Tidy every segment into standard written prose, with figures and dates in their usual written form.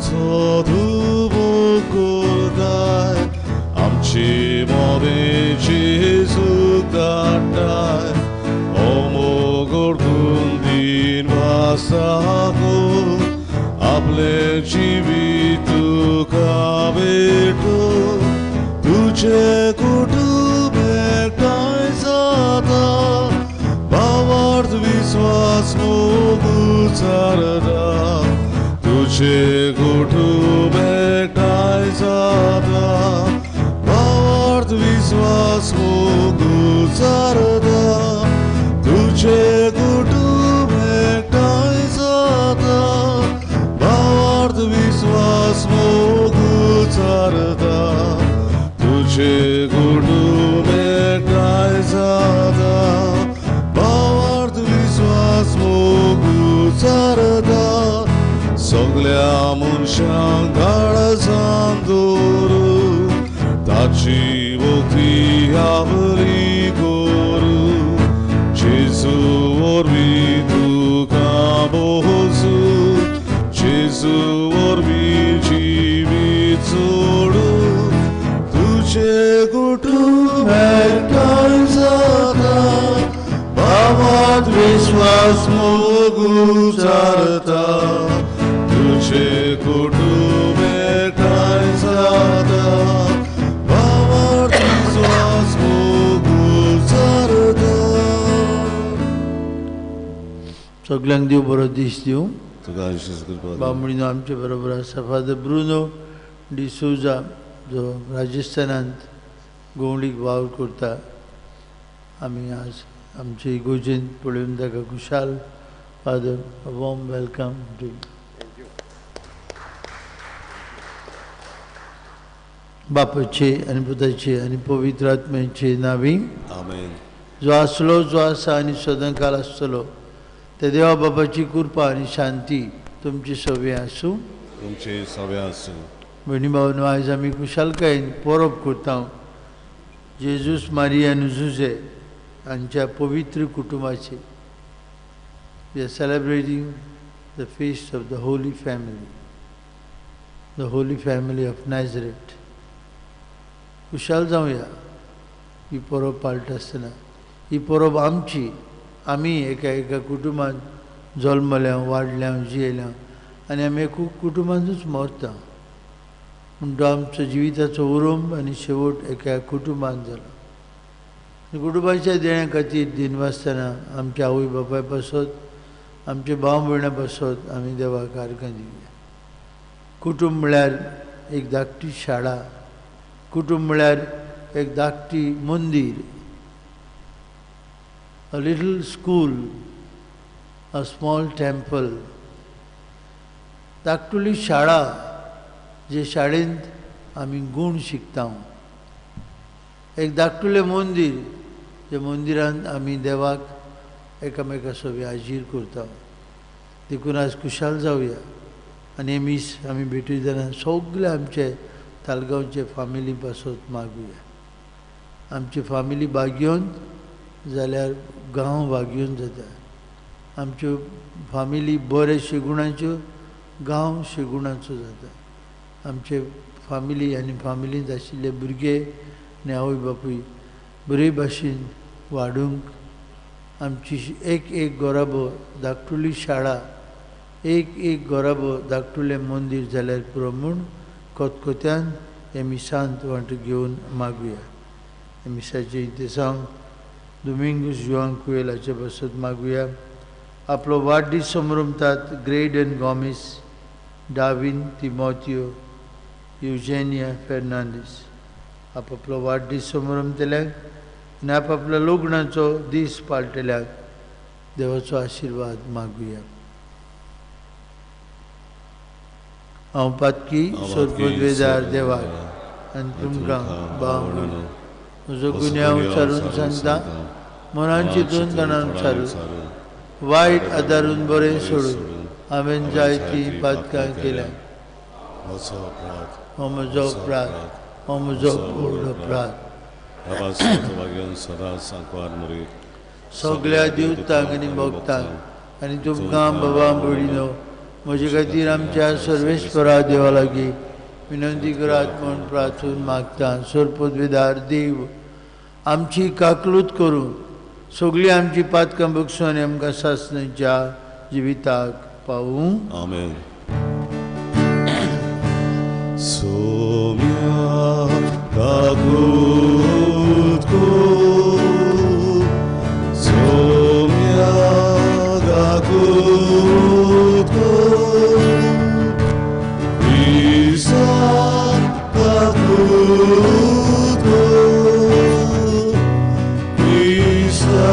서두 보고다이 암치 몸에 지수 같다이 어목을 군딘 와사고 आपले जीवित काबेटो तुझे कुटुंब एकटाय जाता भावार्थ विश्वास मोगुचारदा तुझे कुटुंब एकटाय जाता भावार्थ विश्वास मोगुचारदा तुझे कुटुंब एकटाय जाता विश्वास मोगुचारदा तुझे कुटुंब एकटाय जाता भावार्थ विश्वास मोगुचारदा सगळ्या मनशांक काळजांत दवरून ताची भक्ती आपली करू जेजू वरवीं तुका भोसू जेजू वरवीं जिवीत सोडून तुझे कुटुंब एकठांय जाता भावांत विश्वास मोगुचारता तुझे कुटुंब एकठांय जाता भावांत विश्वास मोगुचारता. सगळ्यांक देव बरो दीस दिवं. बामणीनो आमचे बरोबर आसा फादर ब्रुनो डिसोजा जो राजस्थानांत गवंडीक वावर करता. आमी आज आमचे इगोजेंत पळोवन ताका खुशाल फादर वॉर्म वेलकम टू. बापाचे आनी पुताचे आनी पवित्र आत्म्याचे नांवी आमेन. जो आसलो जो आसा आनी सदांकाळ आसतलो ते देवा बापाची कृपा आनी शांती तुमचे सवे आसूं. तुमचे सवे आसूं. भयणी भावांनो, आयज आमी खुशालकायेन परब करता जेजूस मारिया आनी जुजे हांच्या पवित्र कुटुंबाचे. We are celebrating the feast of the holy family, the holy family of Nazareth. खुशाल जावया ही परब पाळटा आसतना. ही परब आमची. आमी एका कुटुंबांत जल्मल्या वाडल्या जियेल्या आनी आमी एक कुटुंबांतूच मरता. म्हणटो आमचो जिविताचो उरूम आनी शेवट एका कुटुंबांत जालो. कुटुंबाच्या देण्या खातीर दिनवासतना आमच्या आवय बापाय पासत आमचे भाव भयणां पासत आमी देवाक आर्गां दिवया. कुटुंब म्हळ्यार एक धाकटी शाळा. कुटुंब म्हळ्यार एक धाकटी मंदीर. A little school, a small temple. धाकटुली शाळा जे शाळेंत आमी गूण शिकता. एक धाकटुलें मंदीर जे मंदिरांत आमी देवाक एकामेका सवे हाजीर करता. देखून आज खुशाल जावया आनी हे मीस आमी भेटयतना सगळे आमचे तालगांवचे फामिली पासत मागुया. आमची फामिली बागयोन जाल्यार गांव बागयोन जाता. आमच्यो फामिली बरे शेगुणाच्यो गांव शेगुणाचो जाता. आमचे फामिली आनी फामिलींत आशिल्ले भुरगे आनी आवय बापूय बरे भाशेन वाडूंक आमची एक गोराबो धाकटुली शाळा एक गोराबो धाकटुलें मंदीर जाल्यार पुरो म्हूण कोतकोत्यान हे मिसांत वांटो घेवन मागुया. हे मिसाचे इतिसांव दोमिंगूस जुआन कुएलाचे बसत मागुया. आपलो वाडदीस समरमतात ग्रेड एंड गॉमिस, डाविन, तिमोथियो, युजेनिया, फेर्नांडीस. आपलो वाडदीस समरमतल्यांक आनी आपल्या लग्नाचो दीस पाळटल्यांक देवाचो आशिर्वाद मागुया. हांव पातकी सोरपदवेदार देवाक आनी तुमकां भाव म्हजो गुन्यांव विचारून सांगता. मनान चिंतून तणान विचारून वायट आदारून बरें सोडून हांवें जायतीं पातकां केल्यां. हो म्हजो अपराध, हो म्हजो व्हड अपराध. सगळ्या दिवतांक आनी भक्तांक आनी तुमकां बाबा भयणीनो म्हजे खातीर आमच्या सर्वेस्परा देवा लागीं विनंती करात म्हूण प्रार्थून मागता. सोरपदवीदार देव, आमची काकलूत करून सगळीं आमची पातकां बगसून आनी आमकां सासणेच्या जिविताक पावूं. आमेन. सोम्या काकूत को, सोम्या काकूत को, ईसा काकूत को, ईसा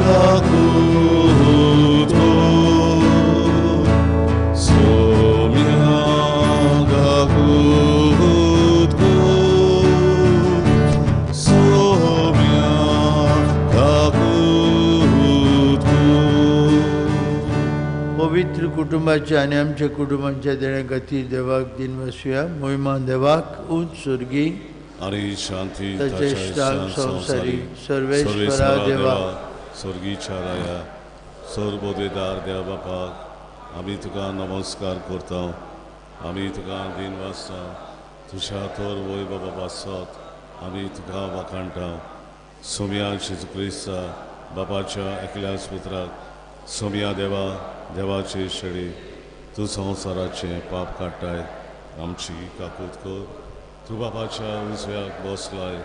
काकूत को, सोम्या काकूत को, सोम्या काकूत को. पवित्र कुटुंबाच्या आनी आमच्या कुटुंबाच्या देणे खातीर देवाक दिन वसूया. महिमा देवाक उंच सुर्गी आणि शांती ताचे इश्टाक संवसारी सर्वेस्परा देवा स्वर्गीच्या राया सर्वोदेदार देव बापाक आमी तुका नमस्कार करता. आमी तुका दिन वाजता तुझ्या थोर वैभव वासत आमी तुका वखाणटा. सोम्या जेजू क्रिस्ता बापाच्या एकल्याच पुत्राक सोम्या देवा देवाचे शेळी तूं संवसाराचे पाप काडटाय. आमची काकूत कर. तूं बापाच्या उजव्याक बसलाय.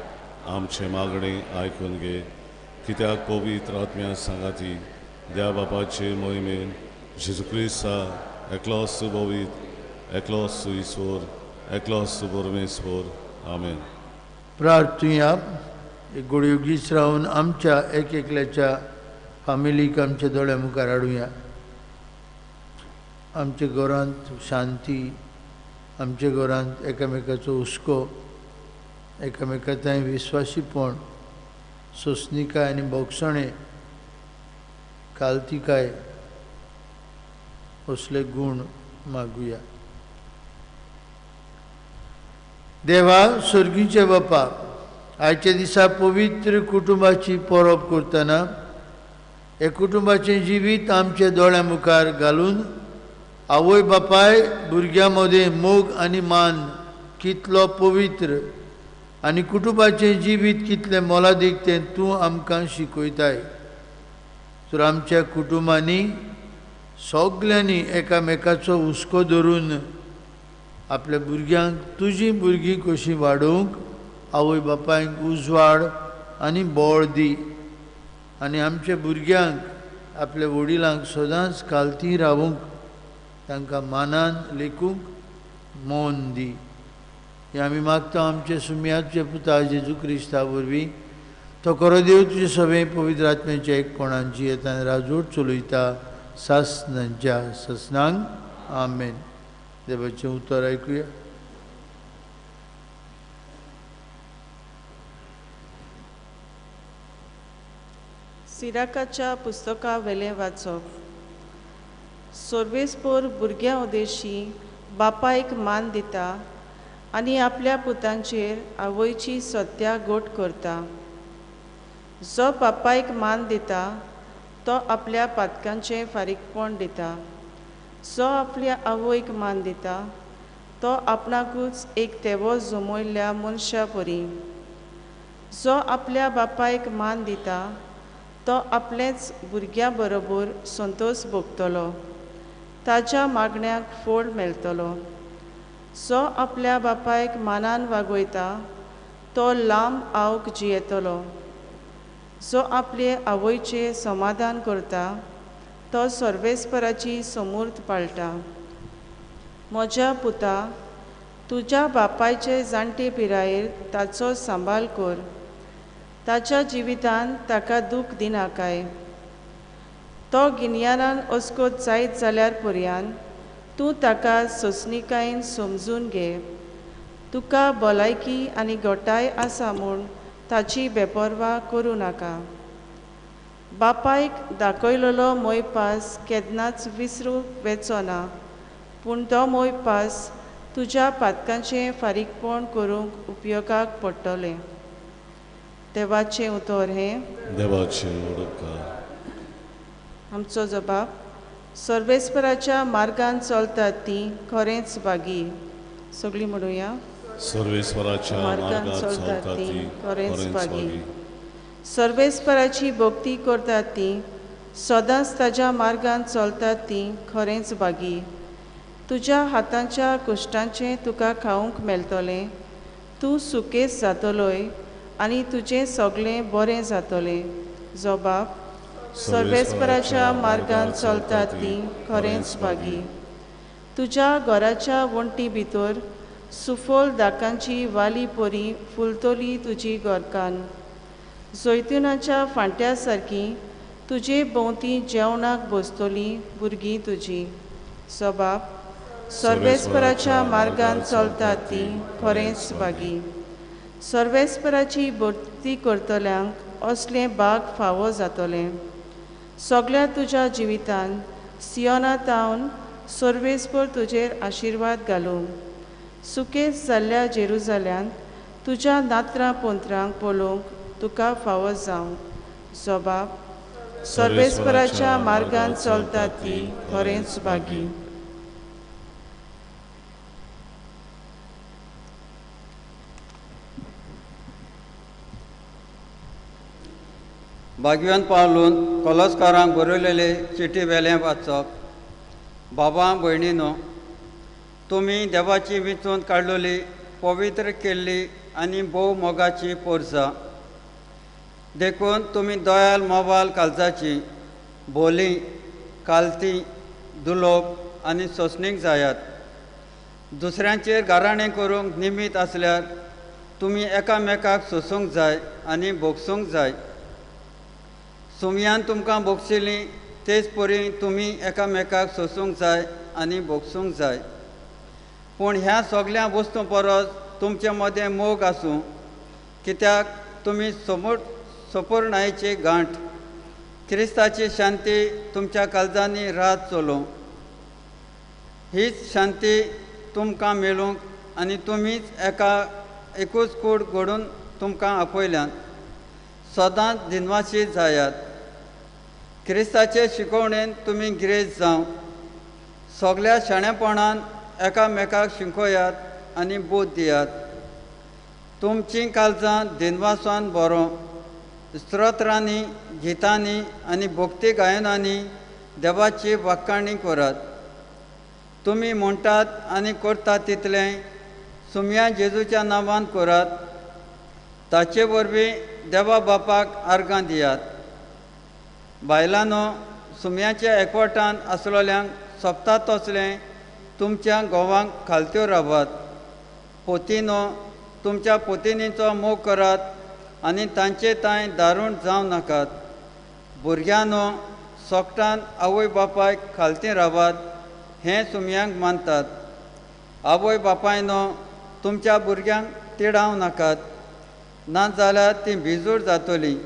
आमचे मागणे आयकून घे. कित्याक पवित्र आत्म्या सांगाती देवा बापाचे मोहिमेन जेजू क्रिस्ता एकलोच तूं पवित्र, एकलोच तूं ईश्वर, एकलोच तूं परमेश्वर. आमेन. प्रार्थुया. एक गुडयुगीच रावन आमच्या एक एकल्याच्या फामिलीक आमच्या दोळ्या मुखार हाडुया. आमच्या घरांत शांती, आमच्या घरांत एकामेकाचो हुस्को, एकामेकांताय विस्वासीपण, सोंसणीकाय आनी बोगसणे, कालतीकाय असले गूण मागुया. देवा स्वर्गीचे बापा, आयच्या दिसा पवित्र कुटुंबाची परब करतना हे कुटुंबाचें जिवीत आमच्या दोळ्या मुखार घालून आवय बापाय भुरग्यां मदें मोग आनी मान कितलो पवित्र आनी कुटुंबाचें जिवीत कितलें मोलादीक तें तूं आमकां शिकयताय. तर आमच्या कुटुंबांनी सगल्यांनी एकामेकाचो हुस्को धरून आपल्या भुरग्यांक तुजी भुरगीं कशीं वाडोवंक आवय बापायक उजवाड आनी बळ दी. आनी आमच्या भुरग्यांक आपल्या वडिलांक सदांच कालती रावूंक तांकां मानान लेखूंक मौन दी. हें आमी मागता आमचे सुम्याचे पुता जेजू क्रिस्ता वरवीं. तो खरो देव तुजे सगळे पवित्र आत्म्याच्या एकपणान जियेता आनी राजवट चलयता सासणांच्या ससनांक. आमेन. देवाचें उतर आयकुया. सिराकाच्या पुस्तका वेलें वाचप. सर्वेस्पोर भुरग्यां उदेशी बापायक मान दिता आनी आपल्या पुतांचेर आवयची सत्या गोट करता. जो बापायक मान दिता तो आपल्या पातकांचें फारीकपण दिता. जो आपल्या आवयक मान दिता तो आपणाकूच एक तेवो जमयल्ल्या मनशा परी. जो आपल्या बापायक मान दिता तो आपलेच भुरग्यां बरोबर संतोश भोगतलो. ताच्या मागण्याक फळ मेळटलो. जो आपल्या बापायक मानान वागयता तो लांब आवक जियेतलो. जो आपले आवयचे समाधान करता तो सर्वेस्पराची समूर्त पाळटा. म्हज्या पुता, तुज्या बापायचे जाणटे पिरायेर ताचो सांबाळ कर. ताच्या जिवितान ताका दूख दिनाकाय. तो गिन्यानान अस्कोत जायत जाल्यार पर्यान तूं ताका सोंसणीकायेन समजून घे. तुका भलायकी आनी घोटाय आसा म्हूण ताची बेपरवा करूं नाका. बापायक दाखयलोलो मोयपास केन्नाच विसरूंक वेचो ना, पूण तो मोयपास तुज्या पातकांचें फारीकपण करूंक उपयोगाक पडटलें. देवाचें उतर हें. देवाचें उडोवकार. आमचो जबाब. सर्वेस्पराच्या मार्गान चलतात ती खरेंच भागी. सगळी म्हणूया. सर्वेस्पराच्या मार्गात चलतात ती खरेंच भागी. सर्वेस्पराची भक्ती करतात ती सदांच ताच्या मार्गान चलतात ती खरेंच भागी. तुज्या हातांच्या कश्टांचें तुका खावंक मेळटलें. तूं सुकेस जातलोय आनी तुजें सगळें बरें जातलें. जबाब. सर्वेस्पराच्या मार्गान चलतात ती खरेंच भागी. तुज्या घराच्या वण्टी भितर सुफोल दाकांची वाली पोरी फुलतली तुजी घरकान. जैतुनाच्या फांट्या सारकी तुजे भोंवती जेवणाक बसतलीं भुरगीं तुजी. जबाब. सर्वेस्पराच्या मार्गान चलतात ती खरेंच भागी. सर्वेस्पराची भक्ती करतल्यांक असलें भाग फावो जातलें. सगळ्या तुज्या जिवितान सियोनांत आवन सर्वेस्पर तुजेर आशिर्वाद घालूं. सुकेस जाल्ल्या जेरुजाल्यांत तुज्या नात्रां पोंत्रांक पळोवंक तुका फावो जावं. जबाब. सर्वेस्पराच्या मार्गान चलतात ती खरेंच भागी. भाग्यवान पावलून कॉलस्कारांक बरयलेले चिटी वेलें वाचप. बाबा भयणीनो, तुमी देवाची विचून काडलेली पवित्र केल्ली आनी भोव मोगाची पोरसां. देखून तुमी दोयाल मोबाल काळजाची बोली कालती दुलोप आनी सोंसणीक जायात. दुसऱ्यांचेर गाराणें करूंक निमीत आसल्यार तुमी एकामेकाक सोसूंक जाय आनी भोगसूंक जाय. सुमयान तुमकां भोगशिल्लीं तेच परी तुमी एकामेकाक सोसूंक जाय आनी भोगसूंक जाय. पूण ह्या सगळ्या वस्तू परस तुमचे मदें मोग आसूं, कित्याक तुमी सोपूर्णायेची गांठ क्रिस्ताची शांती तुमच्या काळजांनी रात चलोवं. हीच शांती तुमकां मेळूंक आनी तुमीच एकूच कूड घडून तुमकां आपयल्यात सदांच दिनवासी जायात. क्रिस्ताचे शिकवणेन तुमी गिरेज जावं. सगळ्या शाणेपणान एकामेकाक शिकोयात आनी बोध दियात. तुमचीं काळजां दिनवासान बरो स्तोत्रांनी गितांनी आनी भक्ती गायनांनी देवाची वाक्काणी करात. तुमी म्हणटात आनी करतात तितलें सुमया जेजूच्या नांवान करात. ताचे वरवीं देवा बापाक आर्गां दियात. बायलांनो, सुमयाच्या एकवटान आसलेल्यांक सोबता तसलें तुमच्या घोवांक खालत्यो रावात. पोतिनो, तुमच्या पोतिनीचो मोग करात आनी तांचे तांय दारूण जावं नाकात. भुरग्यांनो, सोगटान आवय बापायक खालती रावात हें सुमयांक मानतात. आवय बापायनो, तुमच्या भुरग्यांक तिडावं नाकात, नाजाल्यार तीं भिजूड जातलीं.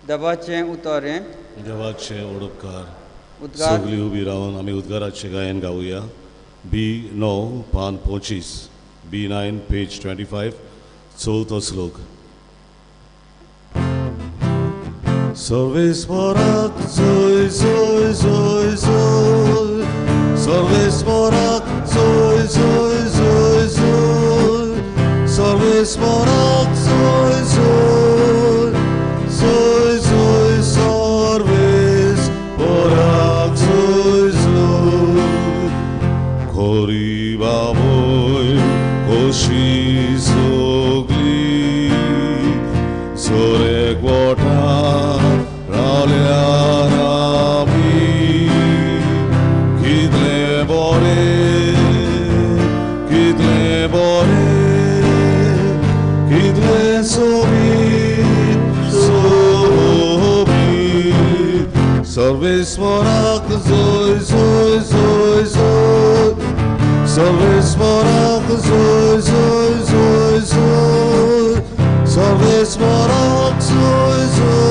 देवाचें उतोरें. देवाचे ओडपकार. उद्गार. सगळीं उबी रावन आमी उद्गाराचें गायन गावया. B9 पान 25, B9 पेज 25, चवथो श्लोक. सर्वेस्पराक जय जय जय जय. सर्वेस्पराक जय जय जय जय. सर्वेस्पराक जय जय जय जय. सर्वेस्पराक जय जय. खोरी बाबोय खोशी सगळी जोरे गोठा रावल्यार आमी. कितले बरे कितले बरे कितले सोबीत सोबीत. सर्वेस्पराक जय जय जय जय. सर्वेस्पराक जय जय जय जय. सर्वेस्पराक जय जय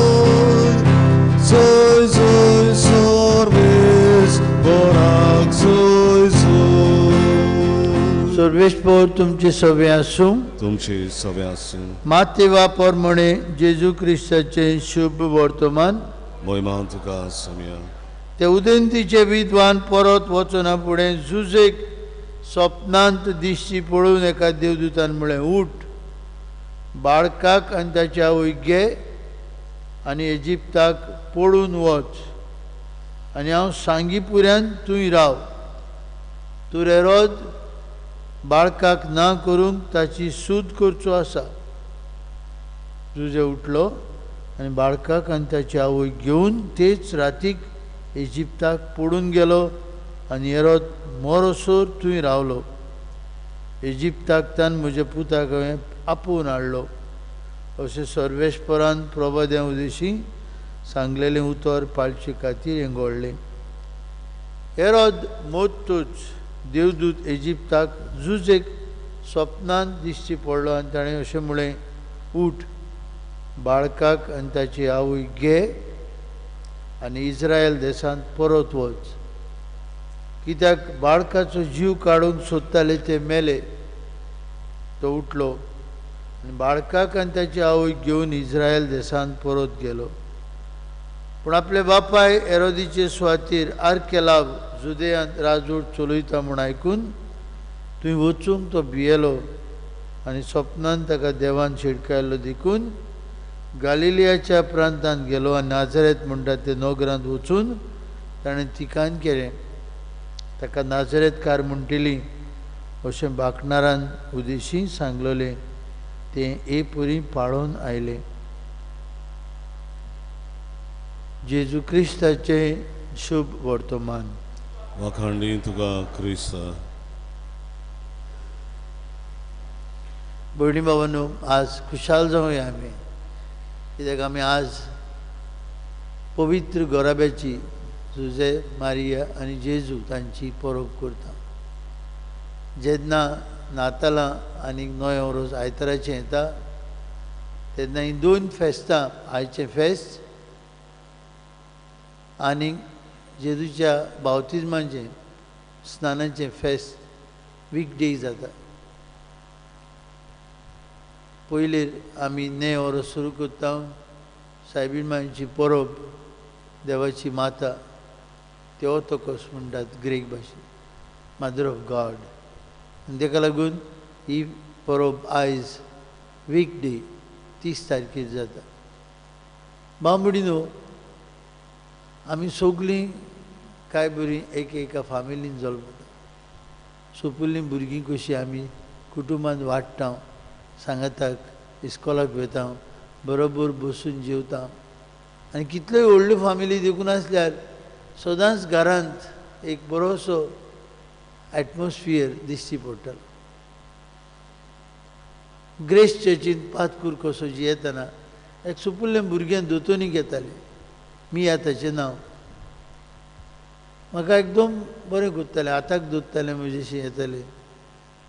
जय जय. सर्वेस्पराक जय जय. सर्वेस्पर तुमचे सवे आसूं. तुमचे सवे आसूं. मातेवा परमणे जेजू क्रिस्ताचे शुभ वर्तमान. मोयमान तुका समया. ते उदेंतीचे विद्वान परत वचना फुडें झुजेक स्वप्नांत दिश्टी पळोवन एका देवदूतान म्हळें, उठ, बाळकाक आनी ताची आवय घे आनी इजिप्ताक पळून वच, आनी हांव सांगी पुऱ्यान तुंय राव. तूं हेरोद बाळकाक ना करूंक ताची सूद करचो आसा. जुजे उठलो आनी बाळकाक आनी ताची आवय घेवन तेच रातीक इजिप्ताक पळून गेलो आनी हेरोद मोरोसोर थंय रावलो. इजिप्ताक तान म्हज्या पुताक हांवें आपोवन हाडलो. अशें सर्वेस्परान प्रभाद्या उदेशी सांगलेलें उतर पाळचे खातीर हें घडलें. हेरोद मोत्तूच देवदूत इजिप्ताक झुजेक स्वप्नांत दिश्टी पडलो आनी ताणें अशें म्हळें, उठ, बाळकाक आनी ताची आवय घे आनी इस्रायल देशांत परत वच, कित्याक बाळकाचो जीव काडूंक सोदताले ते मेले. तो उठलो आनी बाळकाक आनी ताची आवय घेवन इस्रायल देशांत परत गेलो. पूण आपल्या बापाय हेरोदीचे सुवातेर आर्केलाब जुदेयांत राजवट चलयता म्हूण आयकून थंय वचूंक तो भियेलो आनी स्वप्नांत ताका देवान शिडकायल्लो देखून गालिलियाच्या प्रांतांत गेलो आनी नाझरेत म्हणटा ते नगरांत वचून ताणें तिकान केलें. ताका नाझरेतकार म्हणटिली अशें बाकणारान उदेशी सांगलोलें तें एपरी पाळोवन आयलें. जेजू क्रिस्ताचें शुभ वर्तमान. वाखाणली तुका क्रिस्ता. भयणी भावांनो, आज खुशाल जावया आमी, कित्याक आमी आज पवित्र गोराब्याची, जुजे, मारिया आनी जेजू तांची परब करता. जेन्ना नातालां आनी नवे वर्स आयताराचें येता तेन्ना ही दोन फेस्तां, आयचें फेस्त आनी जेजूच्या बावतिजमाचें स्नानाचें फेस्त वीक डे जाता. पयलीं आमी नवे वर्स सुरू करता सायबीणमांची परब, देवाची माता, तेओतोकोस म्हणटात ग्रीक भाशेन, मदर ऑफ गॉड. आनी ताका लागून ही परब आयज वीक डे 30 तारखेर जाता. बांबडीनो, आमी सगळीं कांय बरीं एका फामिलीन जल्मता. सोंपिल्लीं भुरगीं कशीं आमी कुटुंबांत वाडटा, सांगाताक इस्कॉलाक वता, बरोबर बसून जेवता. आनी कितल्योय व्हडल्यो फामिली देखून आसल्यार सदांच घरांत एक बरोसो एटमॉस्फियर दिश्टी पडटलो. ग्रेस चर्चींत पातकूर कसो जियेतना एक सोंपिल्ल्या भुरग्यान दोतोनी घेताले, मिया ताचें नांव. म्हाका एकदम बरें करतालें, आताक दोत्तालें, म्हजेशी येतालें.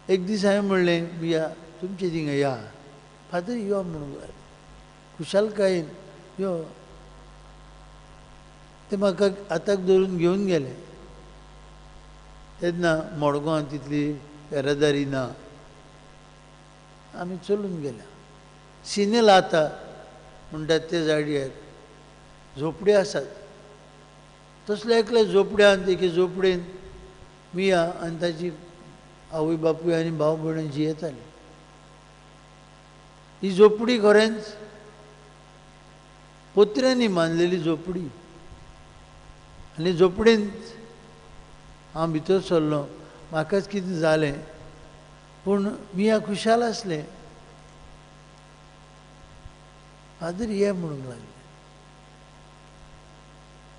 एक दीस हांवें म्हणलें, मिया तुमचे थिंगा या. फादर यो म्हणून खुशालकायेन यो. ते म्हाका आताक धरून घेवन गेले. तेन्ना मडगांवां तितली येरादारी ना, आमी चलून गेल्या. सिनेल आता म्हणटात ते जाग्यार झोपड्यो आसात. तसल्या एकल्या झोपड्यांत, एके झोपडेन मिया आनी ताची आवय बापूय आनी भाव भयण जियेतालीं. ही झोपडी खरेंच पोत्र्यांनी बांदलेली झोपडी. आनी झोपडेंत हांव भितर सरलो, म्हाकाच कितें जालें, पूण मिया खुशाल आसलें. फादर ये म्हणूंक लागलें.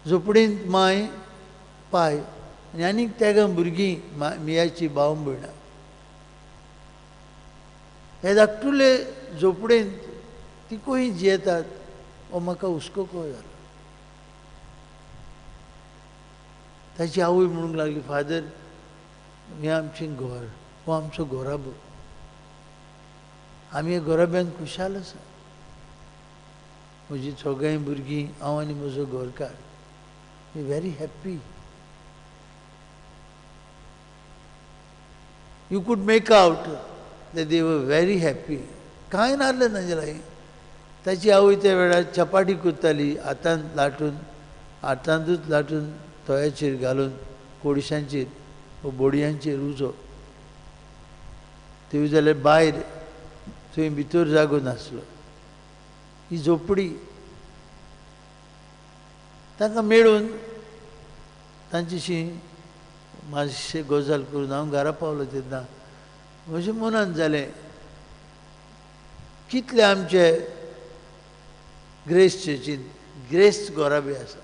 झोपडेंत माय, पाय आनी आनीक तेगा भुरगीं, मियाची भाव भयणां. हे धाकटुले झोपडेंत ती खंय जियेतात हो म्हाका हुस्को कळ्ळो जालो. ताची आवय म्हणूंक लागली, फादर हें आमचें घर, हो आमचो घोराबो. आमी हे घोराब्यान खुशाल आसा. म्हजीं सगळीं भुरगीं, हांव आनी म्हजो घरकार, we very happy. You could make out that they were very happy. कांय नासलें ताजे लागीं. ताची आवय त्या वेळार चपाटी करताली, हातांत लाटून, हातांतूच लाटून तोयाचेर घालून कोडिशांचेर वो बोडयांचेर उजो थंय जाल्यार भायर थंय भितर जागो नासलो. ही झोपडी तांकां मेळून तांचीशी मातशें गजाल करून हांव घरा पावलो तेन्ना म्हज्या मनांत जालें कितले आमचे ग्रेस चर्चीन ग्रेस घरां बी आसा.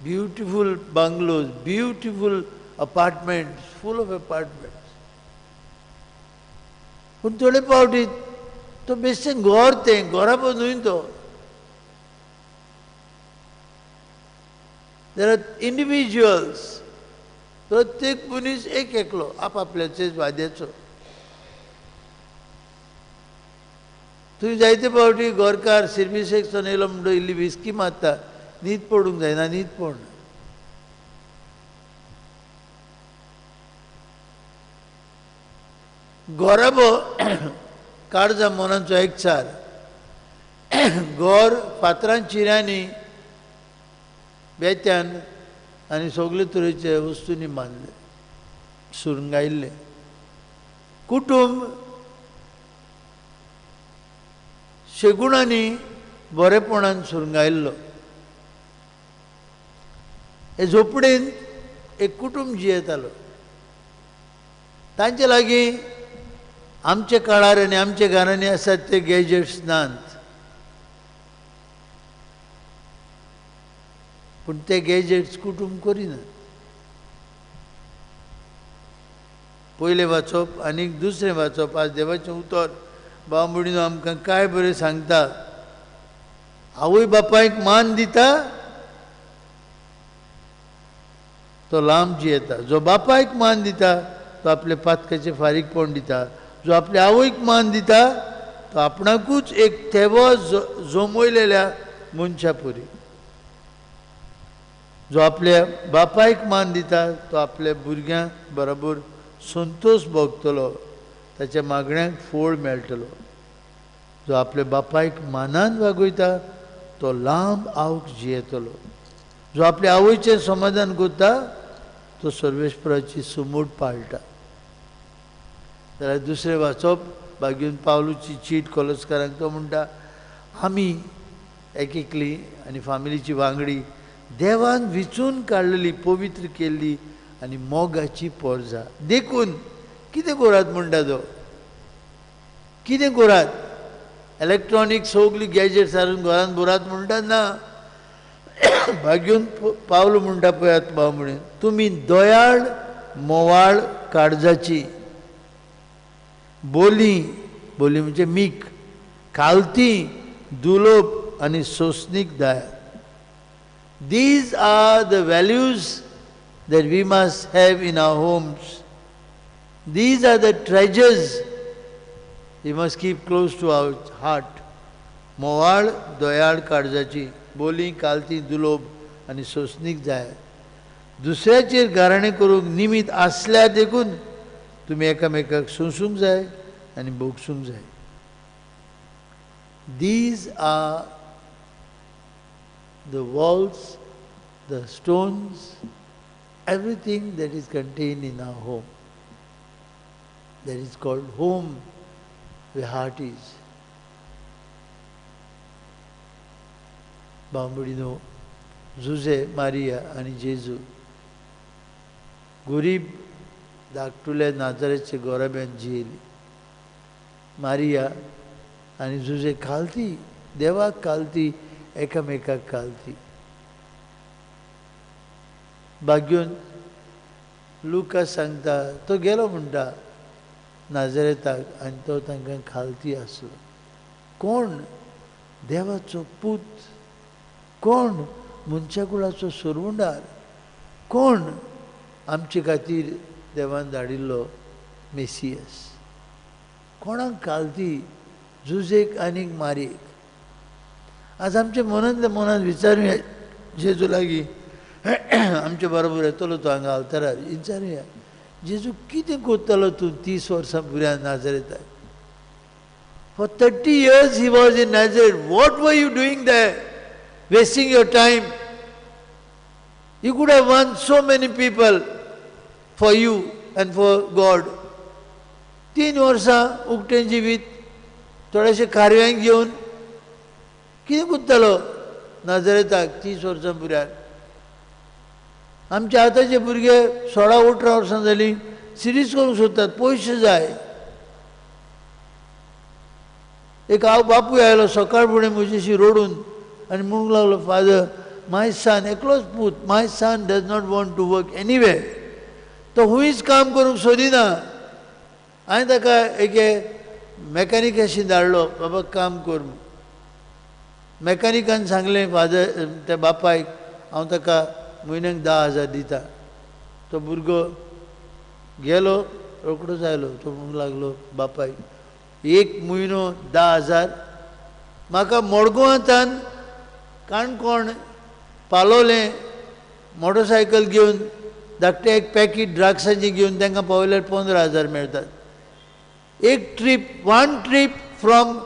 Beautiful bungalows, beautiful apartments, full of apartments. पूण थोडे फावटी तो बेश्टें घर तें घरा न्हय तो. There are individuals. प्रत्येक मनीस एक एकलो आपआपल्याचेच वाद्याचो. थंय जायते फावटी गोरकार सर्विसेक सावन येयलो म्हणटो इल्ली विस्की मारता. न्हीद पडूंक जायना, न्हीद पडना. घोराबो काळजा मोनाचो एकचार. घर फातरां चिऱ्यांनी बेत्यान आनी सगळे तरेचे वस्तूंनी बांदले, सुरंगायिल्ले. कुटुंब शेगुणांनी बरेपणान सुरंगायिल्लो. हे झोपडेंत एक कुटुंब जियेतालो. तांचे लागीं आमचे काळार आनी आमच्या घरांनी आसात ते गॅजेट्स नात. पूण ते गॅजेट्स कुटुंब करिना. पयलें वाचप आनीक दुसरें वाचप. आज देवाचें उतर बांबडीनो आमकां काय बरें सांगता. आवय बापायक मान दिता तो लांब जियेता. जो बापायक मान दिता तो आपले पातकाचें फारीकपण दिता. जो आपल्या आवयक मान दिता तो आपणाकूच एक थेवो जोमयलेल्या मनशा परी. जो आपल्या बापायक मान दिता तो आपल्या भुरग्यां बरोबर संतोष भोगतलो, ताच्या मागण्यांक फळ मेळटलो. जो आपल्या बापायक मानान वागयता तो लांब आवक जियेतलो. जो आपल्या आवयचें समाधान करता तो सर्वेश्वराची समूड पाळटा. जाल्यार दुसरें वाचप भाग्यून पावलूची चीट कोलोस्कारांक तो म्हणटा आमी एकेकली आनी फामिलीची वांगडी देवान विचून काडलेली, पवित्र केल्ली आनी मोगाची पोरजां देखून कितें करात म्हणटा तो. कितें करात? इलेक्ट्रॉनीक सगळीं गॅजेट्स हाडून घरांत भरात म्हणटा ना. भाग्यून पावलो म्हणटा पळय आत्मा म्हणून तुमी दोयाळ मोवाळ काळजाची बोली, बोली म्हणजे मीक, खालती, दुलोप आनी सोंसणीक दया. These are the values that we must have in our homes. These are the treasures we must keep close to our heart. मोवाळ दोयाळ काळजाची बोली, खालती, दुलोप आनी सोंसणीक जाय. दुसऱ्याचेर गाराणें करूंक निमीत आसल्या देखून तुमी एकामेकाक सोंसूंक जाय आनी भोगसूंक जाय. These are the walls, the stones, everything that is contained in our home. That is called home, where heart is. बांबडीनो जुझे, मारिया आनी जेजू गरीब धाकटुल्या नाजारेचे गोराब्यान जियेली. मारिया आनी जुझे खालती, देवाक खालती, एकामेकाक खालती. भाग्यून लुका सांगता तो गेलो म्हणटा नाजरेताक आनी तो तांकां खालती आसलो. कोण? देवाचो पूत. कोण? मनशा कुळाचो सोरवंडार. कोण? आमचे खातीर देवान धाडिल्लो मेसियस. कोणाक खालती? जुजेक आनीक मारयेक. आज आमच्या मनांतल्या मनांत विचारुया जेजू लागीं आमचे बरोबर येतलो तो हांगा अवतारार. विचारुया जेजू कितें करतलो तूं 30 वर्सां पुऱ्या नाजरेताक? For 30 years he was in Nazareth. What were you doing there? Wasting your time. You could have won so many people for you and for God. 3 वर्सां उक्तें जिवीत थोडेशे कारव्यांक घेवन कितें कुत्तलो नाजरेताक 30 वर्सां पुराय. आमचे आतांचे भुरगे 16-18 वर्सां जालीं सिरीज करूंक सोदतात, पयशे जाय. एक हांव बापूय आयलो सकाळ फुडें म्हजेशी रडून आनी म्हणूंक लागलो, फादर माय सन एकलोच पूत, my son does not want to work anyway. तो हुंयच काम करूंक सोदिना. हांवें ताका एके मॅकॅनिकाशी धाडलो, बाबा काम कर. मॅकॅनिकान सांगलें फादर त्या बापायक, हांव ताका म्हयन्याक 10,000 दिता. तो भुरगो गेलो, रोखडोच आयलो. तो म्हणूंक लागलो बापायक, 1 म्हयनो 10,000. म्हाका मडगांवांतल्यान काणकोण पालोलें मोटरसायकल घेवन धाकटें एक पॅकीट ड्रग्साचें घेवन तांकां पावयल्यार 15,000 मेळटात. एक trip, 1 trip from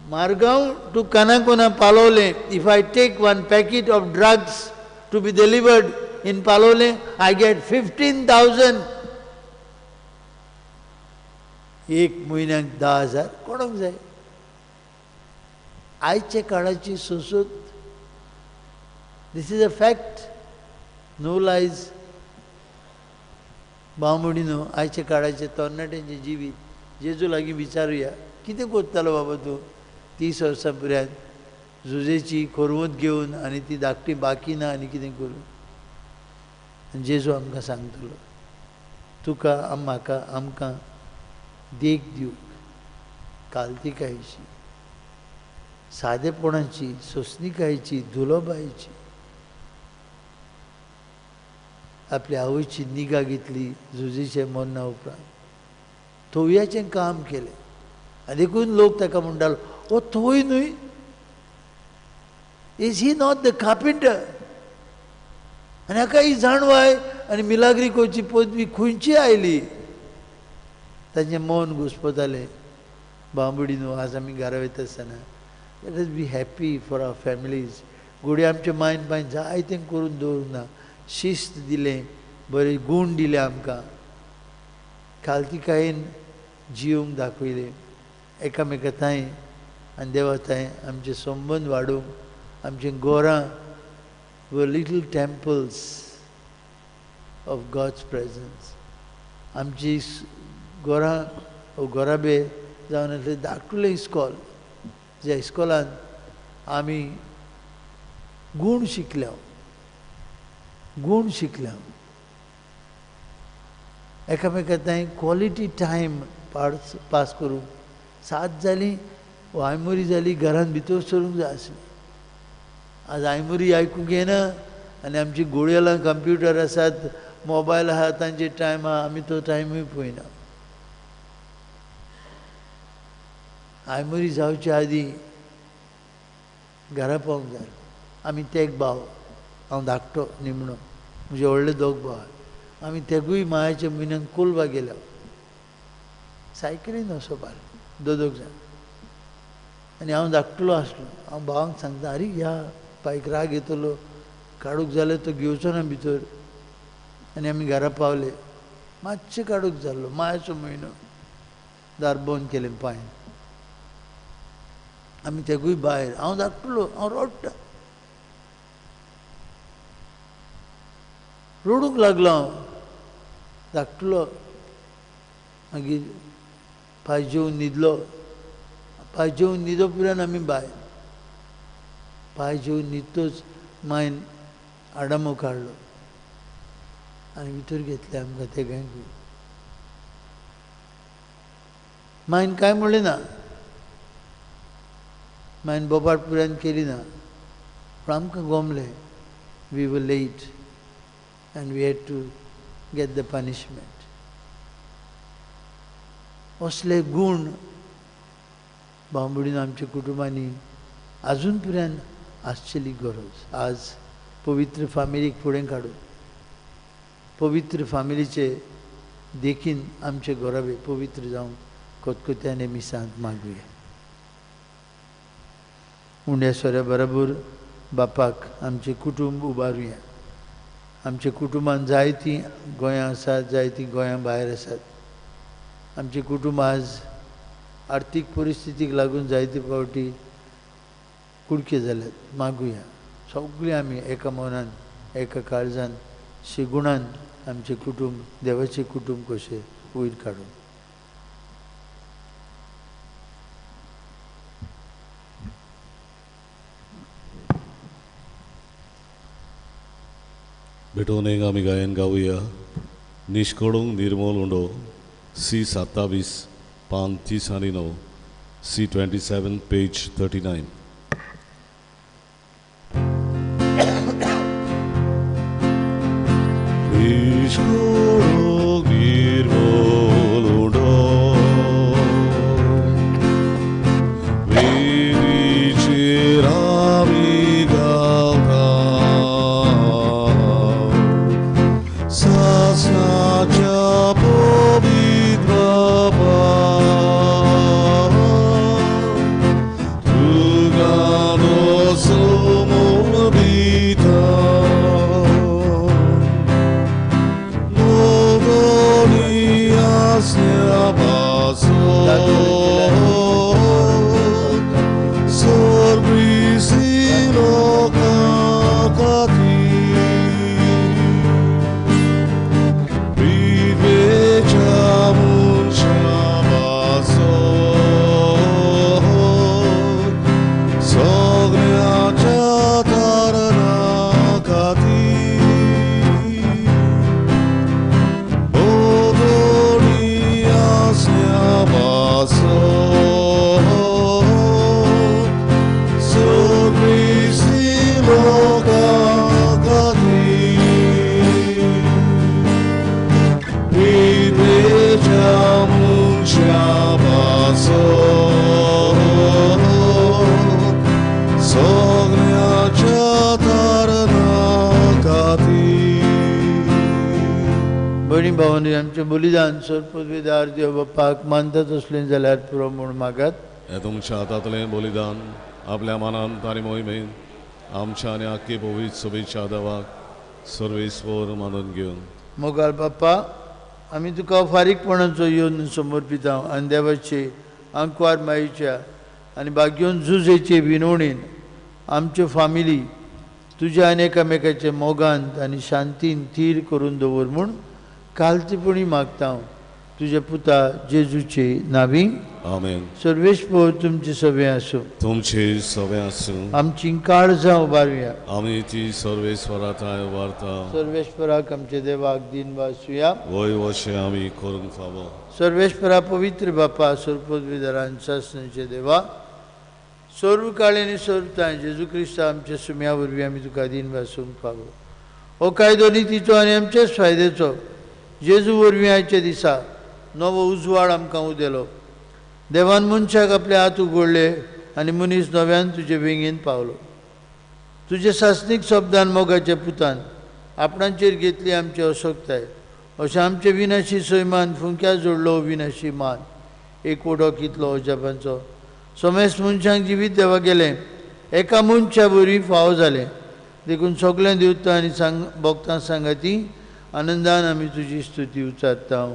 Margao to Canacona Palolem, if I take 1 packet of drugs to be delivered in Palolem, I get 15,000. 1 म्हयन्याक 10,000 कोणाक जाय? आयचे काळाची सोसूत. This is a fact, no lies. बावमडीनो आयचे काळाचे तरणाट्यांचे जिवीत जेजू लागीं विचारुया, कितें कोत्तालो बाबा तूं 30 वर्सां पुराय झुजेची खोरवत घेवन आनी ती धाकटी बाकी ना आनी कितें करूं. आनी जेजू आमकां सांगतलो, तुका म्हाका आमकां देख दिवंक काल्तिकायेची, सादेपणाची, सोंसणीकायेची, धुलोबायेची आपल्या आवयची निगा घेतली झुजेचे मरणा उपरांत. थोवयाचें काम केलें आनी देखून लोक ताका म्हणटालो, ओ थोय न्हय, is he not the carpenter? आनी हाका ही जाणवाय आनी मिलाग्रिकोची पदवी खंयची आयली? ताचें मन घुस्पतालें. बांबडीनो आज आमी घरा वयता आसतना let us be happy for our families. घोडी आमच्या मायन पायन जायतें करून दवरूंक ना. शिस्त दिलें, बरे गूण दिले आमकां, काल्तिकायेन जिवंक दाखयलें. एकामेका थंय आनी देवा थंय आमचे संबंद वाडोवंक आमचीं घरां वर little temples of God's presence. आमची घरां घराबे जावन आसलें धाकटुलें इस्कॉल, ज्या इस्कॉलांत आमी गूण शिकल्या. एकामेका थंय क्वॉलिटी टायम पास करूंक. 7 जालीं आयमुरी जाली, घरांत भितर सरूंक जाय आसलें. आज आयमुरी आयकूंक येना आनी आमची घोड्यालां कंप्युटर आसात, मोबायल आहा, तांचे टायम आहा, आमी तो टायमूय पळयना. आयमुरी जावचे आदीं घरा पावूंक जाय. आमी ते एक भाव, हांव धाकटो निमणो, म्हजे व्हडले 2 भाव, आमी तेगूय मायाच्या म्हयन्यान कोलवा गेल्या. सायकलीन वचपाक 2 जाण. आनी हांव धाकटलो आसलो. हांव भावांक सांगता, अरे ह्या बायक राग येतलो, काडूंक जाल्यार तो घेवचो ना भितर. आनी आमी घरा पावले. मातशें काडूंक जाल्लो, मायाचो म्हयनो. दार बंद केलें पांय. आमी तेगूय भायर. हांव धाकटलो, हांव रडटा. रडूंक लागलो हांव, धाकटलो. मागीर पांय जेवन न्हिदलो. पांय जेवन न्हिदो उपरांत आमी भायर. पांय जेवन न्हिदतोच मायन आडामो काडलो आनी भितर घेतले आमकां तेगांकूय. मायन कांय म्हणलें ना, मायन बोबाड पुरान केली ना, पूण आमकां गोमलें. We were late and we had to get the punishment. असले गूण बांबडीन आमच्या कुटुंबांनी अजून पर्यंत आसचेली गरज. आज पवित्र फामिलीक फुडें काडून पवित्र फामिलीचे देखीन आमचे घराबे पवित्र जावंक कोतकोत्याने मिसांत मागुया. उंड्या सोऱ्या बरोबर बापाक आमचे कुटुंब उबारुया. आमच्या कुटुंबान जायतीं गोंयां आसात, जायतीं गोंयां भायर आसात. आमचें कुटुंब आज आर्थीक परिस्थितीक लागून जायते फावटी कुडके जाल्यात. मागुया सगळीं आमी एका मनान एका काळजान शेगुणान आमचें कुटुंब देवाचें कुटुंब कशें वयर काडून. भेटून एक आमी गायन गावुया. निष्कडूंक निर्मल उंडो C27 पान 30 आनी 9 C27 पेज 39. निष्कडूंक निर्मल उंडो वेळीचेर आमी गावता सासणाच्या पवित्र तुगानो समोर बिता भयणी भावांनी आमचें बलिदान सर्पद्वेदार देव बाप्पाक मानतात असलें जाल्यार पुरो म्हूण मागात. हें तुमच्या हातांतलें बलिदान आपल्या मनांत आनी मोहिमेन आमच्या आनी आख्खे पवित्र सभेच्या देवाक सर्वेस्वर मानून घेवन. मोगाल बाप्पा, आमी तुका फारीकपणाचो येवन समर्पिता आनी देवाचे आंकवार मायेच्या आनी भाग्योन झुजेचे विनवणेन आमच्यो फामिली तुज्या आनी एकामेकाचे मोगांत आनी शांतीन थीर करून दवर म्हूण कालतीपणी मागता तुज्या पुता जेजूचे नांवी. आमेन. सर्वेस्पर तुमचे सवे आसूं. तुमचे सवे आसूं. आमची काळजां उबारुया. आमी ती सर्वेस्वराताय उबारता. सर्वेस्पराक आमचे देवाक दिन वासुया. वय अशें आमी करूंक फावो. सर्वेस्परा पवित्र बापा सर्पद्वेदारान शासनाचे देवा सर्व काळे आनी सर्वताय जेजू क्रिस्ता आमच्या सुम्या वरवीं आमी तुका दिन वासूंक फावो. हो कायदो नितीचो आनी आमचेच फायद्याचो जेजू वरवीं आयच्या दिसा नवो उजवाड आमकां उदेलो. देवान मनशाक आपले हात उगडले आनी मनीस नव्यान तुजे वेंगेन पावलो. तुजे सासनीक शब्दान मोगाच्या पुतान आपणाचेर घेतली आमची अशोकताय. अशें आमचे विनाशी सैमान फुंक्या जोडलो विनाशी मान. एक वडो कितलो अजापांचो समेस्त मनशांक जिवीत देवा गेलें एका मनशा बरी फाव जालें. देखून सगळ्या देवतां आनी भक्तां सांगाती आनंदान आमी तुजी स्तुती उचारता.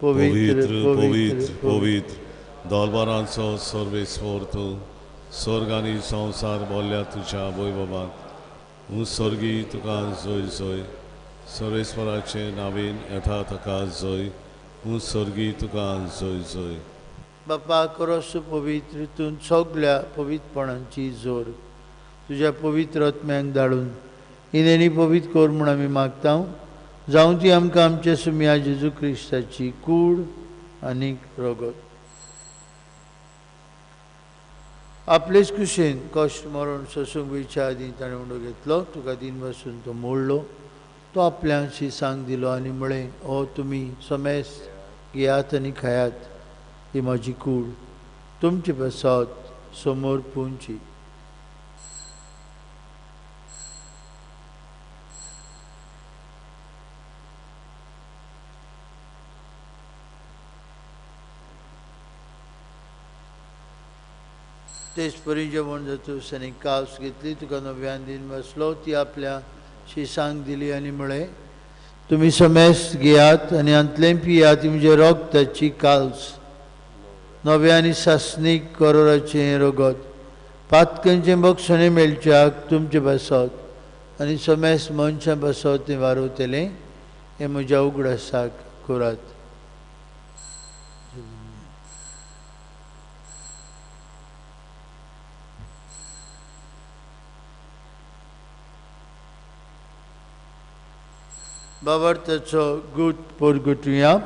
पवित्र पवित्र पवित्र दरबारांचो सर्वेस्वर तूं. स्वर्ग आनी संवसार बोल्ल्या तुज्या वैभवाक सर्गी तुका जय जय. सर्वेस्वराचे नांवेन येता ताका जय. सर्गी तुका जय जय. बापा करस पवित्र तूं सगळ्या पवित्रपणांची जोर तुज्या पवित्र आत्म्यांक धाडून इनेनी पवित्र कर म्हूण आमी मागता. जावं ती आमकां आमच्या सुम्या जेजू क्रिस्ताची कूड आनीक रगत. आपलेच कुशेन कश्ट मरण सोसूंक वयच्या आदीं ताणें उंडो घेतलो. तुका दिन वसून तो मोडलो. तो आपल्याशी सांग दिलो आनी म्हळें हो तुमी समेस्त घेयात आनी खायात. ही म्हजी कूड तुमचे बसत समोर पोंची. तेच परी जेवण जातूस आनी कास घेतली तुका नव्यान दिन बसलो. ती आपल्या शी सांग दिली आनी म्हळें तुमी समेस्त घेयात आनी अंतलें पियात म्हजे रोगताची काल्स नवे आनी सासणीक करोराचें रगत पातकांचें बक्षणें मेळच्याक तुमचे बसत आनी समेस्त मनशां बसत तें वारवतलें हें म्हज्या उगडासाक करात. बाबार्थाचो गूट परगुटुया.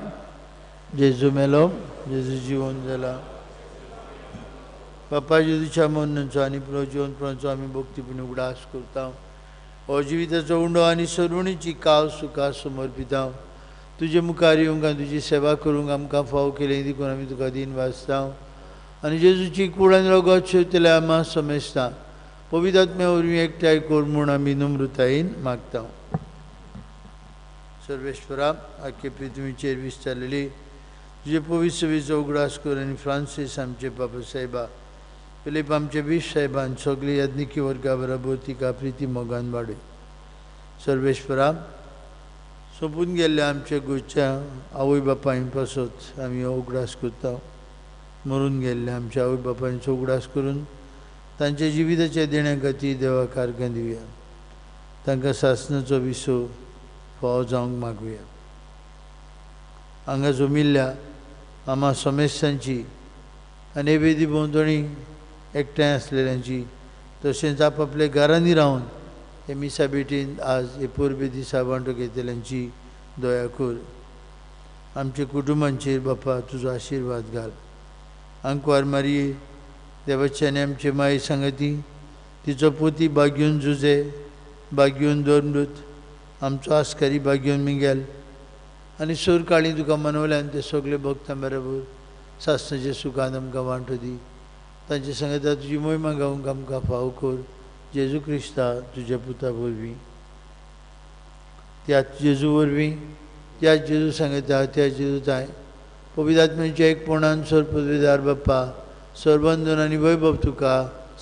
जेजू मेलो, जेजू जिवन जाला. बापा जेजूच्या मरणाचो आनी जिवनपणाचो आमी भक्तीपूर्ण उगडास करता. हो जिविताचो उंडो आनी सरवणीची काल सुखां समर्पिता. तुजे मुखार येवंक आनी तुजी सेवा करूंक आमकां फाव केलें देखून आमी तुका दिन वाचता. आनी जेजूची कूड आनी रगत शेवतले आम्हा समेस्ता पवित्र आत्म्या वरवीं एकठांय कर म्हूण आमी नम्रतायेन मागता. सर्वेश्वरा आख्खे पृथ्वीचेर विस्तारलेली तुजे पवित्र सवेचो उगडास कर आनी फ्रांसीस आमचे बाबा साहेबा फिलीप आमचे बीश साहेबान सगळी यज्ञिकी वर्गा बरोबर तिका प्रिती मोगान वाडय. सर्वेश्वरा सोंपून गेल्ल्या आमच्या गोंयच्या आवय बापाय पासत आमी हो उगडास करता. मरून गेल्ल्या आमच्या आवय बापायचो उगडास करून तांच्या जिविताच्या देण्या खातीर देवा कारकां दिवया. तांकां सासणाचो विसो फाव जावंक मागुया. हांगा जमिल्ल्या आम्हा समेस्तांची आनी वेदी भोंवतणी एकठांय आसलेल्यांची तशेंच आपआपल्या घरांनी रावन हे मिसा बेटीन आज हे पोरबे दिसा वांटो घेतल्यांची दया कर. आमच्या कुटुंबांचेर बापा तुजो आशिर्वाद घाल. आंकवार मारये देवाच्या आनी आमचे माय सांगती तिचो पोती बाग्योन जुजे बाग्योन दोरमृत आमचो आस्कारी बाग्योन मिगेल आनी सोर काळी तुका मनवल्यान ते सगळे भक्तां बरोबर सासणाचे सुखान आमकां वांटो दी. तांचे सांगता तुजी महिमा गावंक आमकां फाव कर. जेजू क्रिस्ता तुज्या पुता वरवीं त्याच जेजू वरवीं त्याच जेजू सांगता त्या जेजू जाय पवित्र आत्म्याच्या एकपणान सर पदवीदार बाप्पा सरबंधन आनी वैभव तुका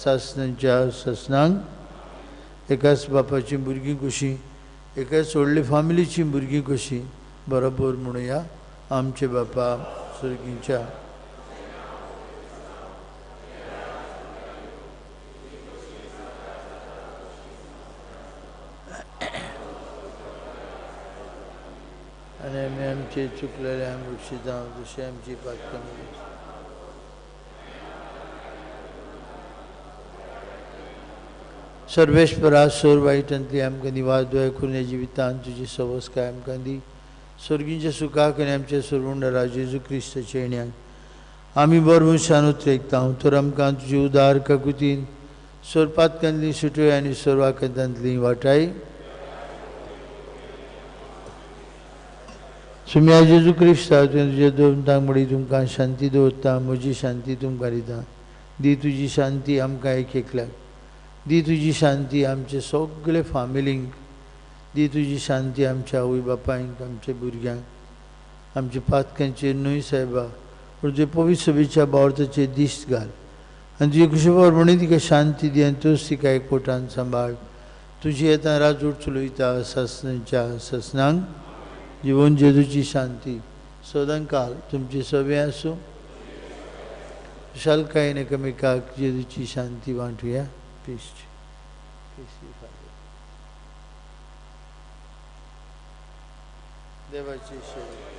सासणांच्या सासणांक एकाच बापाची भुरगीं कशीं एकाच व्हडले फामिलीची भुरगीं कशीं बरोबर म्हणुया. आमचे बापा सुर्गीच्या आनी आमी आमचे चुकलेले आमी बक्षिता जशें आमची पातकां सर्वेश्वरा सोर वायटांतली आमकां निवास दोय करून ह्या जिवितांत तुजी सवस्काय आमकां दी. स्वर्गीच्या सुखाक आनी आमच्या सर्वंडरा जेजू क्रिस्ताच्या येण्याक आमी बरमुशान उतरेकता. तर आमकां तुजी उदार काकुतीन सोर पातकांतली सुटय आनी सोर वाकतांतली वाटाय सुम्या जेजू क्रिस्ता तुझे दोन मडी तुमकां शांती दवरता. म्हजी शांती तुमकां दिता. दी तुजी शांती आमकां एक एकल्याक. दी तुजी शांती आमचे सगळे फामिलींक. दी तुजी शांती आमच्या आवय बापायंक आमच्या भुरग्यांक आमच्या पातकांचेर न्हय साहेबा तुजे पवित्र सभेच्या बावर्थाचेर दिश्ट घाल आनी तुजे कुशेवर म्हणून तिका शांती दी आनी तूंच तिका एकवटान सांबाळ. तुजी येता राजवट चलयता सासणांच्या सासणांक जिवन जेजूची शांती सदां काल तुमचे सवे आसूं. शालकायेन एकामेकाक जेजूची शांती वांटुया. पेस्ट देवाची शेवा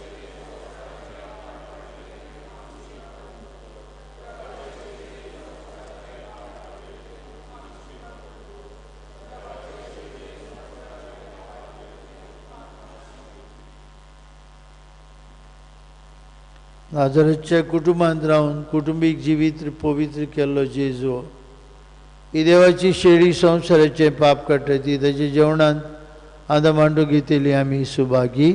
नाजराच्या कुटुंबांत रावन कुटुंबीक जिवीत पवित्र केल्लो जेजू ही देवाची शेळी संवसाराचें पाप काडटा ती ताच्या जेवणांत आदां मांडो घेतली आमी सुभागी.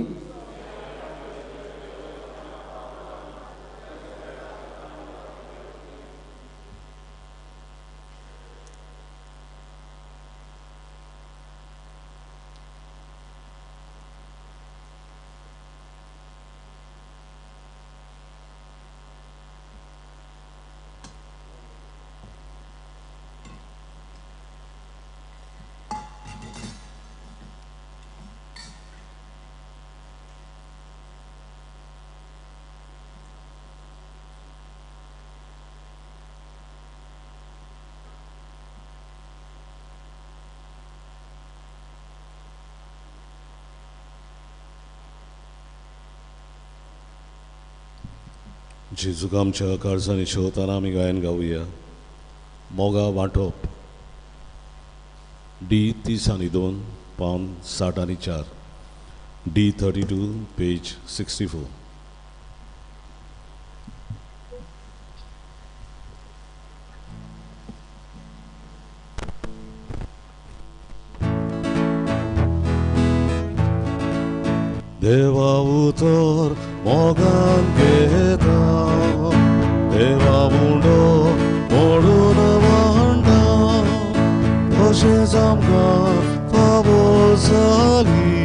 जेजूक आमच्या काळजांनी शेवताना आमी गायन गावुया. मोगा वांटप D302 पान 60 आनी 4 D32 पेज 64. देवा उतर मोगान घेता, देवा मुंडो मोडून वांडा, तशेंच आमकां फावो जाली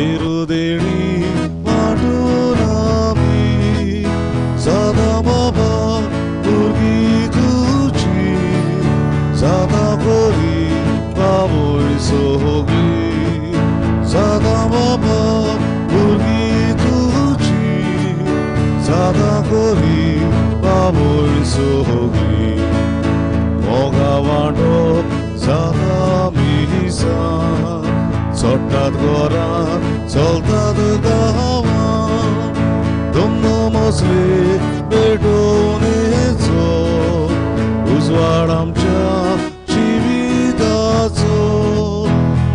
एरुदेणी वांटून आमी. जाता बाबा भुरगीं तुजी, जाता बरी बाबूय सोगली, जाता बाबा भुरगीं तुजी, जाता बरी बाबूय सोगली. मोगा वांटप जाता मिसां, चडटात घरांत चलतात गांवांत, धुमधुम असले पेटोवनेचो उजवाड आमच्या जिविताचो.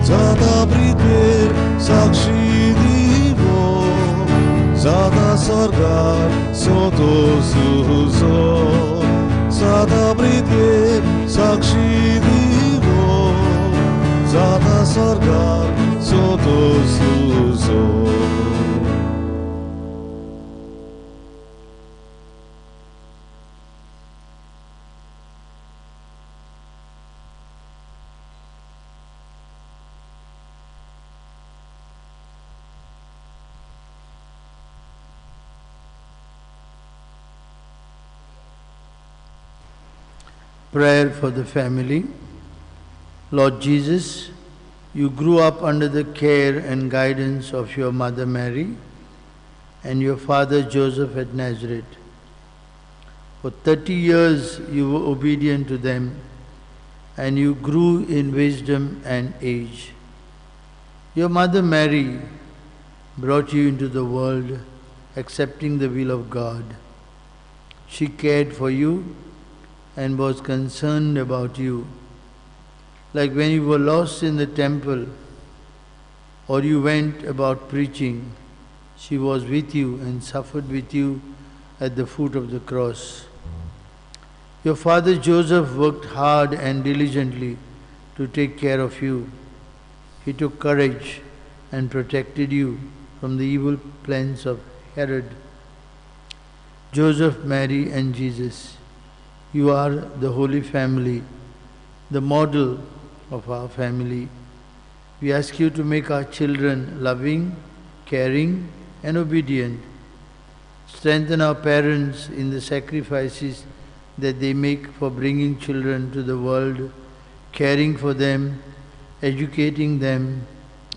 जाता ब्रितेर साक्षी दिवो, जाता सरकार सोतो सुजो, जाता ब्रितेर साक्षी दिवो, जाता सरकार सोतो सुजो. Prayer for the family. Lord Jesus, you grew up under the care and guidance of your mother Mary and your father Joseph at Nazareth. For 30 years you were obedient to them and you grew in wisdom and age. Your mother Mary brought you into the world accepting the will of God. She cared for you and was concerned about you. Like when you were lost in the temple or you went about preaching, she was with you and suffered with you at the foot of the cross. Your father Joseph worked hard and diligently to take care of you. He took courage and protected you from the evil plans of Herod. Joseph, Mary and Jesus, you are the Holy Family, the model of our family. We ask you to make our children loving, caring and obedient. Strengthen our parents in the sacrifices that they make for bringing children to the world, caring for them, educating them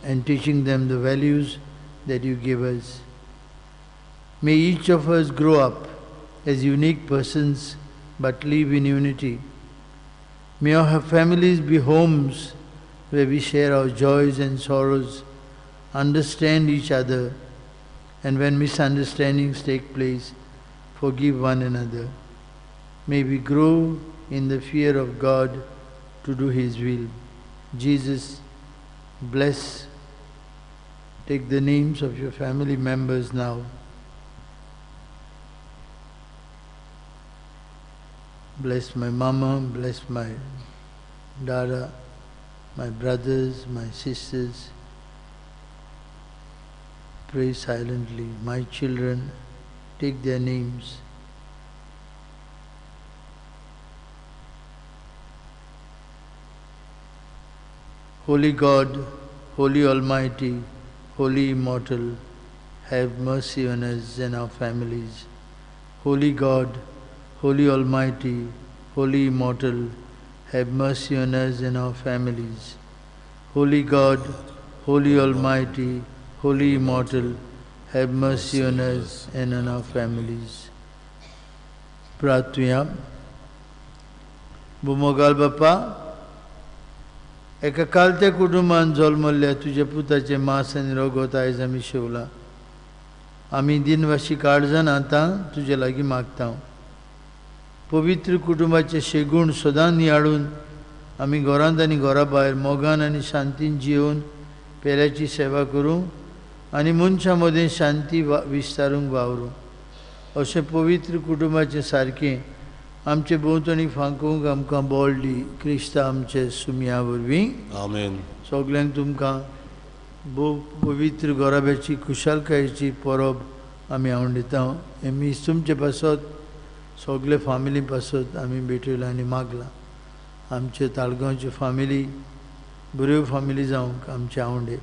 and teaching them the values that you give us. May each of us grow up as unique persons but live in unity. May our families be homes where we share our joys and sorrows, understand each other, and when misunderstandings take place, forgive one another. May we grow in the fear of God to do His will. Jesus, bless. Take the names of your family members now. Bless my mama, bless my dada, my brothers, my sisters. Pray silently. My children, take their names. Holy God, Holy Almighty, Holy Immortal, have mercy on us and our families. Holy God, Holy Almighty, Holy Immortal, have mercy on us and our families. Holy God, Holy Almighty, Holy Immortal, have mercy on us and on our families. Pratya. Bumogal Bappa, एका कालत्या कुटुंबान जल्मल्ल्या तुझ्या पुताचे मास आनी रगत आयज आमी शेवला. आमी दिनवाशी काळजान आतां तुजे लागीं मागता. पवित्र कुटुंबाचे शेगूण सदां नियाळून आमी घरांत आनी घरा भायर मोगान आनी शांतीन जियोवन पेल्याची सेवा करूं आनी मनशां मदें शांती विस्तारूंक वावरूं. अशें पवित्र कुटुंबाचें सारकें आमचे भोंवतणी फांकूंक आमकां बोल दी. क्रिस्ता आमचे सुमया वरवीं. आमेन. सगल्यांक तुमकां पवित्र गोराब्याची कुशलकायेची परब आमी आवंडिता. हे मीस तुमचे पासत सगळे फामिली पासत आमी भेटयला आनी मागला. आमचे ताळगांवचे फामिली बऱ्यो फामिली जावंक आमचे आवंडे.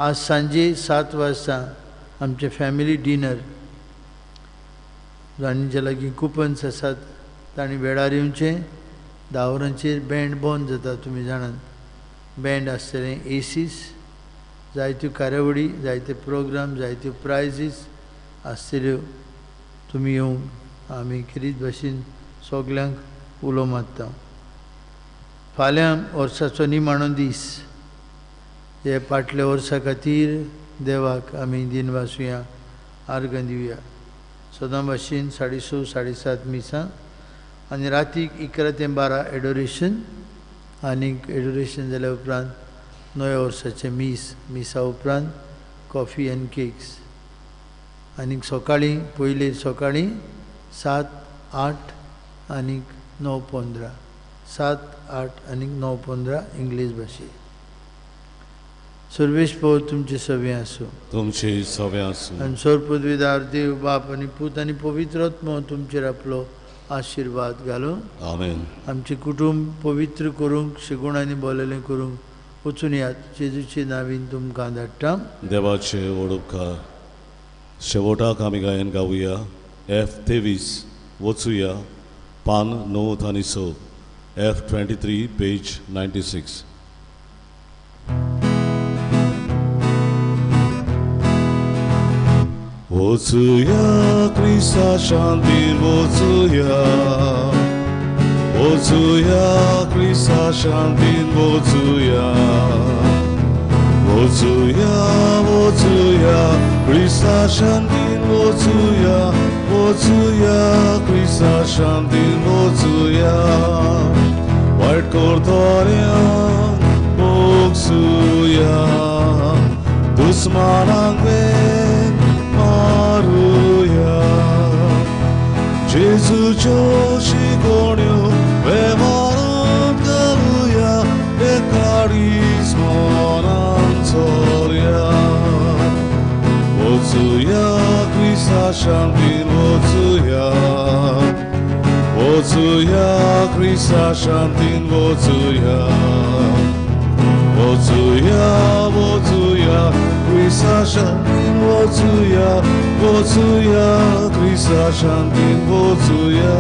आज सांजे 7 वाजता आमचे फॅमिली डिनर जाणीच्या लागीं कुपन्स आसात तांणी वेळार येवचें. 10 वरांचेर बँड बंद जाता. तुमी जाणात बँड आसतलें, एसीस, जायत्यो कार्यावळी, जायते प्रोग्राम, जायत्यो प्रायजीस आसतल्यो. तुमी येवंक आमी खेरीत भाशेन सगल्यांक उलो मारता. फाल्यां वर्साचो निमाणो दीस. हे फाटल्या वर्सा खातीर देवाक आमी दिनवासुया, आर्गां दिवया. सदां भाशेन 6:30 7:30 मिसां आनी रातीक 11 ते 12 एडोरेशन. आनीक एडोरेशन जाल्या उपरांत नव्या वर्साचे मिसा उपरांत कॉफी एंड केक्स. आनीक सकाळीं पयले सकाळीं 7, 8 आनीक 9:15. 7, 8 आनीक 9:15 इंग्लीश भाशेन. सर्वेश पो तुमचे सवे आसूं. तुमचे सवे आसूं. आनी सर पदवीदार देव बाप आनी पूत आनी पवित्र आत्मो तुमचेर आपलो आशिर्वाद घालूं. आमेन. आमचे कुटुंब पवित्र करूंक, शेगुणांनी बोललें करूंक वचून यात. जेजूचे नांवीन तुमकां धाडटा. देवाचे ओडुपकार. शेवटाक आमी गायन गावुया. F23 वचुया. पान 9 आनी 6. F23 page 96. वचुया क्रिस्ता शांतीन वचुया. वचुया क्रिस्ता शांतीन वचुया. वचुया वचुया क्रिस्ता शांतीन वचुया. वचुया क्रिस्ता शांतीन वचुया. वायट करतल्यांक बोगसुया. दुस्मानांक वेग मारुया. जेजूच्यो शिकवण्यो वेव्हारांत घालुया. एकाडीस मनान चलया. वचुया क्रिस्ता शांतीन वचुया. वचुया क्रिस्ता शांतीन वचुया. वचुया वचुया क्रिस्ता शांतीन वचुया. वचुया क्रिस्ता शांतीन वचुया.